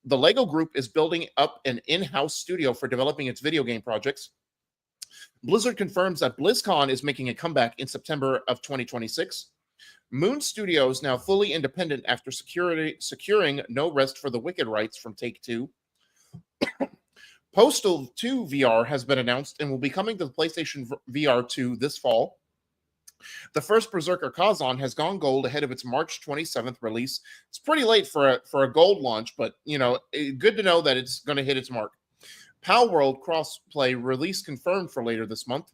The LEGO Group is building up an in-house studio for developing its video game projects. Blizzard confirms that BlizzCon is making a comeback in September of 2026. Moon Studios now fully independent after securing No Rest for the Wicked rights from Take-Two. Postal 2 VR has been announced and will be coming to the PlayStation VR 2 this fall. The first Berserker Kazan has gone gold ahead of its March 27th release. It's pretty late for a gold launch, but good to know that it's going to hit its mark. Pal World crossplay release confirmed for later this month.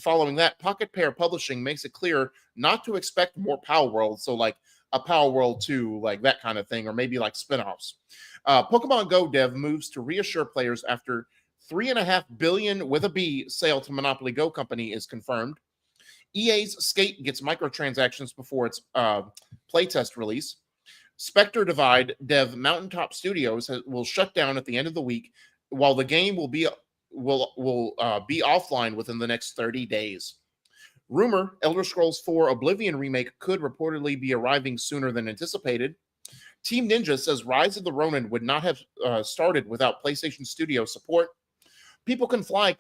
Following that, Pocket Pair Publishing makes it clear not to expect more Pal World, so like a Pal World 2, like that kind of thing, or maybe like spin-offs. Pokemon Go dev moves to reassure players after $3.5 billion with a B sale to Monopoly Go company is confirmed. EA's Skate gets microtransactions before its playtest release. Spectre Divide dev Mountaintop Studios will shut down at the end of the week, while the game will be offline within the next 30 days. Rumor, Elder Scrolls 4 Oblivion remake could reportedly be arriving sooner than anticipated. Team Ninja says Rise of the Ronin would not have started without PlayStation Studio support. People Can Fly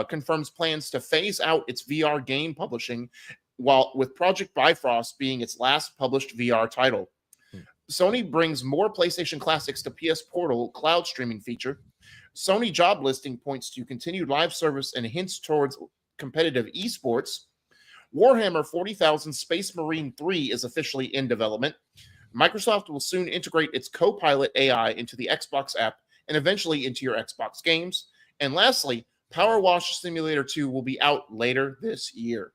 confirms plans to phase out its VR game publishing, while with Project Bifrost being its last published VR title. Sony brings more PlayStation Classics to PS Portal cloud streaming feature. Sony job listing points to continued live service and hints towards competitive esports. Warhammer 40,000 Space Marine 3 is officially in development. Microsoft will soon integrate its Copilot AI into the Xbox app and eventually into your Xbox games. And lastly, Power Wash Simulator 2 will be out later this year.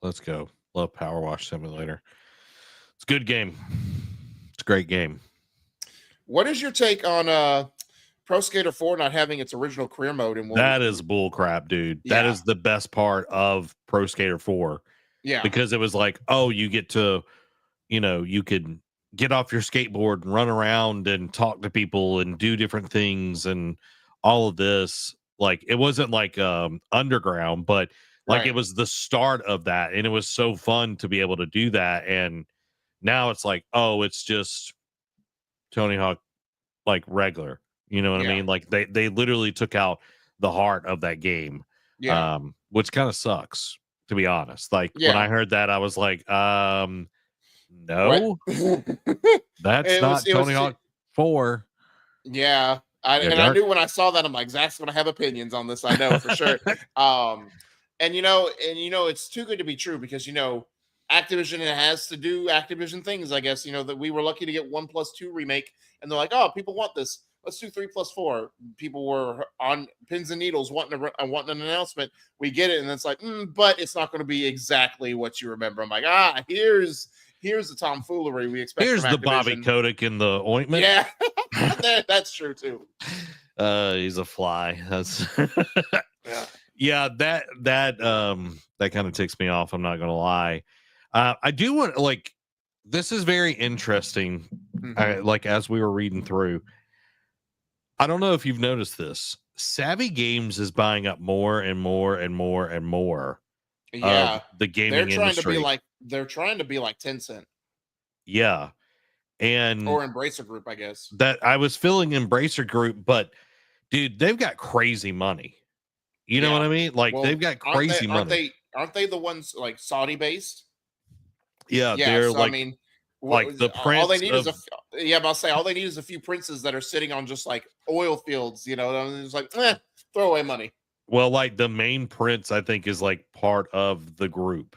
Let's go. Love Power Wash Simulator. It's a good game. It's a great game. What is your take on Pro Skater 4 not having its original career mode? That is bull crap, dude. Yeah. That is the best part of Pro Skater 4. Yeah. Because it was like, oh, you get to, you could get off your skateboard and run around and talk to people and do different things and all of this. Like, it wasn't like underground, but like It was the start of that. And it was so fun to be able to do that. And now it's like, oh, it's just Tony Hawk, like regular. You know what I mean? Like they literally took out the heart of that game. Yeah. Which kind of sucks, to be honest. Like when I heard that, I was like, no, that's not Tony Hawk 4. Yeah. Yeah, And I dark. knew when I saw that, I'm like, Zach's gonna have opinions on this. I know for sure. Um, it's too good to be true because Activision has to do Activision things. I guess that we were lucky to get 1+2 remake, and they're like, oh, people want this. Let's do 3+4. People were on pins and needles wanting an announcement. We get it, and it's like, but it's not going to be exactly what you remember. I'm like, here's the tomfoolery we expect from Here's the Bobby Activision. Kotick in the ointment. Yeah, that's true too. He's a fly. That's Yeah. yeah, that kind of ticks me off. I'm not gonna lie. I do want this is very interesting. Mhm. Like as we were reading through, I don't know if you've noticed this. Savvy Games is buying up more and more and more and more of Yeah. the gaming industry. They're trying to be like Tencent Yeah, and or Embracer Group, I guess. that I was feeling Embracer Group, but dude, they've got crazy money. You know what Yeah. I mean? Like they've Well, got aren't they crazy aren't money. they aren't they the ones like Saudi based? Yeah, Yeah, they're so I mean, like the all they prince need is of yeah, but I'll say all they need is a few princes that are sitting on just like oil fields, and it's like, throw away money. well, like the main prince, I think, is like part of the group.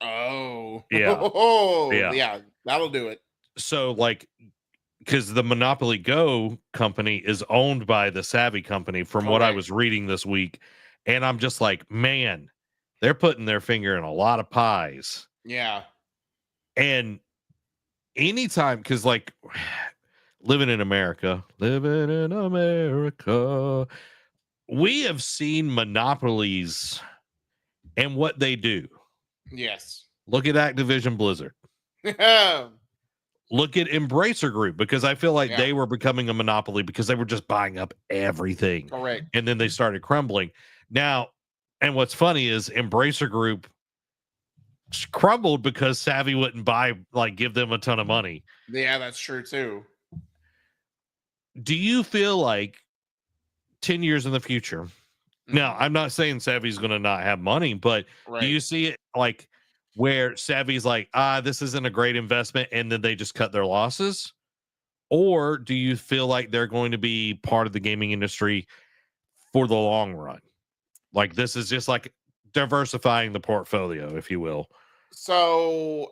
Oh, Yeah, yeah. yeah, that'll do it. So like because the Monopoly Go company is owned by the Savvy company, from what I Correct. was reading this week. And I'm just like, man, they're putting their finger in a lot of pies. Yeah. And anytime, because like living in America, we have seen monopolies and what they do. Yes. Look at Activision Blizzard. Yeah. Look at Embracer Group, because I feel like they were becoming a monopoly because they were just buying up everything. Correct. And then they started crumbling. Now, and what's funny is Embracer Group crumbled because Savvy wouldn't give them a ton of money. Yeah, that's true too. Do you feel like 10 years in the future? Now, I'm not saying Savvy's going to not have money, but do Right. you see it like where Savvy's like, this isn't a great investment, and then they just cut their losses? Or do you feel like they're going to be part of the gaming industry for the long run? Like this is just like diversifying the portfolio, if you will. So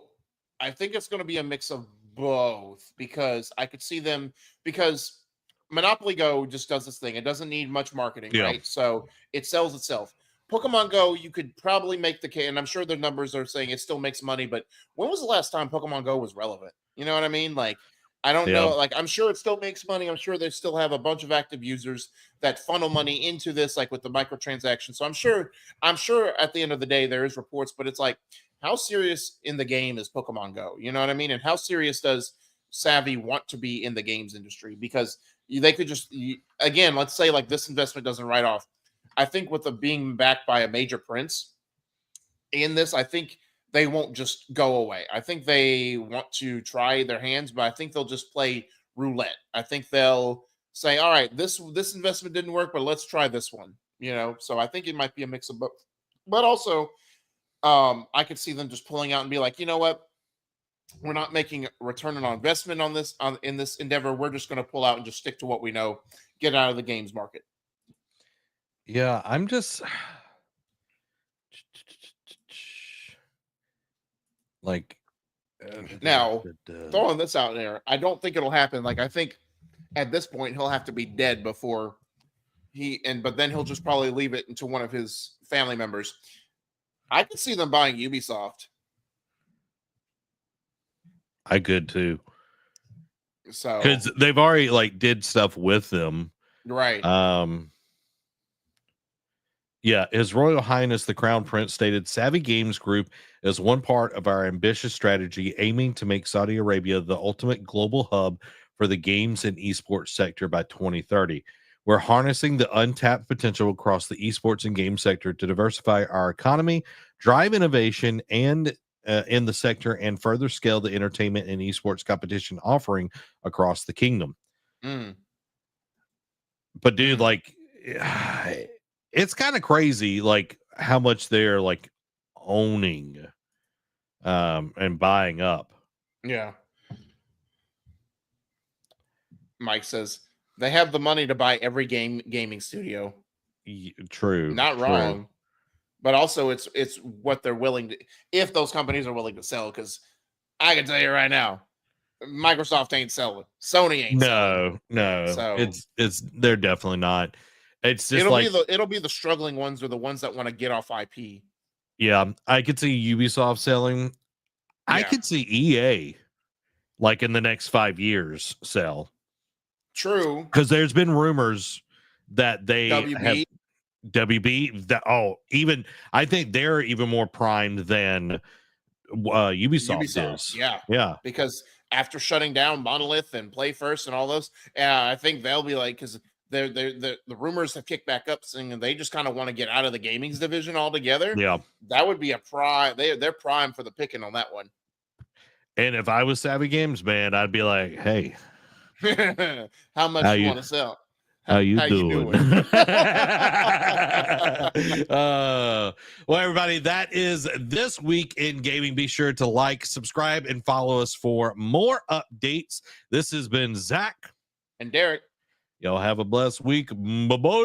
I think it's going to be a mix of both because I could see them because Monopoly Go just does this thing. It doesn't need much marketing, Yeah. right? So it sells itself. Pokemon Go, you could probably make the case, and I'm sure the numbers are saying it still makes money, but when was the last time Pokemon Go was relevant? You know what I mean? Like, I don't Yeah. know. Like, I'm sure it still makes money. I'm sure they still have a bunch of active users that funnel money into this, like with the microtransactions. So I'm sure at the end of the day there is reports, but it's like, how serious in the game is Pokemon Go? You know what I mean? And how serious does Savvy want to be in the games industry? Because they could just again, let's say like this investment doesn't write off. I think with the being backed by a major prince in this, I think they won't just go away. I think they want to try their hands, but I think they'll just play roulette. I think they'll say, "All right, this investment didn't work, but let's try this one." So I think it might be a mix of both. But also, I could see them just pulling out and be like, you know what? We're not making a return on investment on this in this endeavor. We're just going to pull out and just stick to what we know. Get out of the games market. Yeah, I'm just like Now, throwing this out there, I don't think it'll happen. Like I think at this point he'll have to be dead before but then he'll just probably leave it into one of his family members. I could see them buying Ubisoft. I could too. So Because they've already did stuff with them. right. Yeah, His Royal Highness the Crown Prince stated, Savvy Games Group is one part of our ambitious strategy aiming to make Saudi Arabia the ultimate global hub for the games and esports sector by 2030. We're harnessing the untapped potential across the esports and game sector to diversify our economy, drive innovation and in the sector, and further scale the entertainment and esports competition offering across the kingdom. Mm. But dude, it's kind of crazy, how much they're owning and buying up. Yeah. Mike says They have the money to buy every gaming studio. True. Not True. wrong. But also it's what they're willing to, if those companies are willing to sell, because I can tell you right now, Microsoft ain't selling. Sony ain't selling. No. So It's they're definitely not. It's just it'll be the struggling ones or the ones that want to get off IP. Yeah, I could see Ubisoft selling. I Yeah. could see EA like in the next 5 years sell. True. Because there's been rumors that they have WB that even I think they're even more primed than Ubisoft is. Yeah. Because after shutting down Monolith and Play First and all those, I think they'll be like, because the rumors have kicked back up saying they just kind of want to get out of the gaming's division altogether. Yeah, that would be a prime. They're prime for the picking on that one. And if I was Savvy Games, man, I'd be like, hey, how much you want to sell? How you doing? Well, everybody, that is this week in gaming. Be sure to like, subscribe, and follow us for more updates. This has been Zach and Derek. Y'all have a blessed week. Bye-bye.